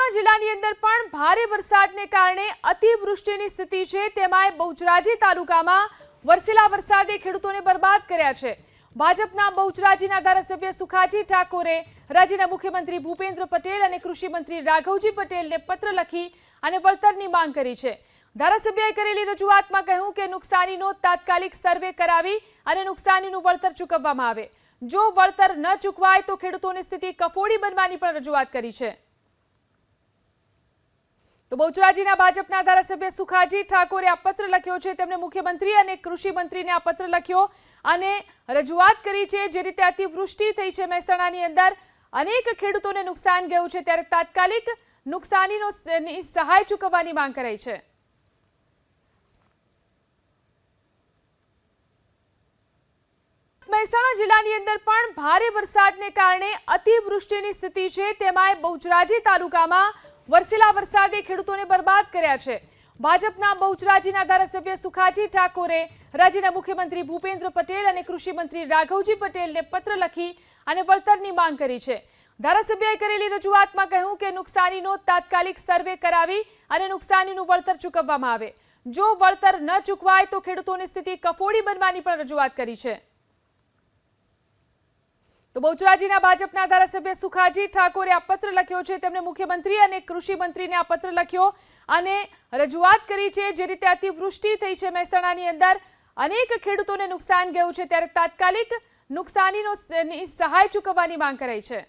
મહેસાણા જિલ્લાની અંદર પણ ભારે વરસાદને કારણે અતિવૃષ્ટિની સ્થિતિ છે। તેમાંય બહુચરાજી તાલુકામાં વરસેલા વરસાદે ખેડૂતોને બરબાદ કર્યા છે। ભાજપના બહુચરાજીના ધારાસભ્ય સુખાજી ઠાકોરે રાજ્યના મુખ્યમંત્રી ભૂપેન્દ્ર પટેલ અને કૃષિ મંત્રી રાઘવજી પટેલને પત્ર લખી અને વળતરની માંગ કરી છે। ધારાસભ્યએ કરેલી રજૂઆતમાં કહ્યું કે નુકસાનીનો તાત્કાલિક સર્વે કરાવી અને નુકસાનીનું વળતર ચૂકવવામાં આવે। જો વળતર ન ચૂકવાય તો ખેડૂતોની સ્થિતિ કફોડી બનવાની પણ રજૂઆત કરી છે। તો બહુચરાજીના ભાજપના ધારાસભ્ય સુખાજી ઠાકોરે આ પત્ર લખ્યો છે। તેમણે મુખ્યમંત્રી અને કૃષિ મંત્રીને આ પત્ર લખ્યો અને રજૂઆત કરી છે। જે રીતે અતિવૃષ્ટિ થઈ છે મહેસાણાની અંદર અનેક ખેડૂતોને નુકસાન ગયું છે, ત્યારે તાત્કાલિક નુકસાનીની સહાય ચૂકવવાની માંગ કરાઈ છે। મહેસાણા જિલ્લાની અંદર પણ ભારે વરસાદને કારણે અતિવૃષ્ટિની સ્થિતિ છે। તેમાંય બહુચરાજી તાલુકામાં વરસેલા વરસાદે ખેડૂતોને બરબાદ કર્યા છે। ભાજપના બહુચરાજીના ધારાસભ્ય સુખાજી ઠાકોરે રાજ્યના મુખ્યમંત્રી ભૂપેન્દ્ર પટેલ અને કૃષિ મંત્રી રાઘવજી પટેલને પત્ર લખી અને વળતરની માંગ કરી છે। ધારાસભ્યએ કરેલી રજૂઆતમાં કહ્યું કે નુકસાનીનો તાત્કાલિક સર્વે કરાવી અને નુકસાનીનું વળતર ચૂકવવામાં આવે। જો વળતર ન ચૂકવાય તો ખેડૂતોની સ્થિતિ કફોડી બનવાની પણ રજૂઆત કરી છે। તો બહુચરાજીના ભાજપના ધારાસભ્ય સુખાજી ઠાકોરે આ પત્ર લખ્યો છે। તેમણે મુખ્યમંત્રી અને કૃષિ મંત્રીને આ પત્ર લખ્યો અને રજૂઆત કરી છે। જે રીતે અતિવૃષ્ટિ થઈ છે મહેસાણાની અંદર અનેક ખેડૂતોને નુકસાન ગયું છે, ત્યારે તાત્કાલિક નુકસાનીની સહાય ચૂકવવાની માંગ કરાઈ છે।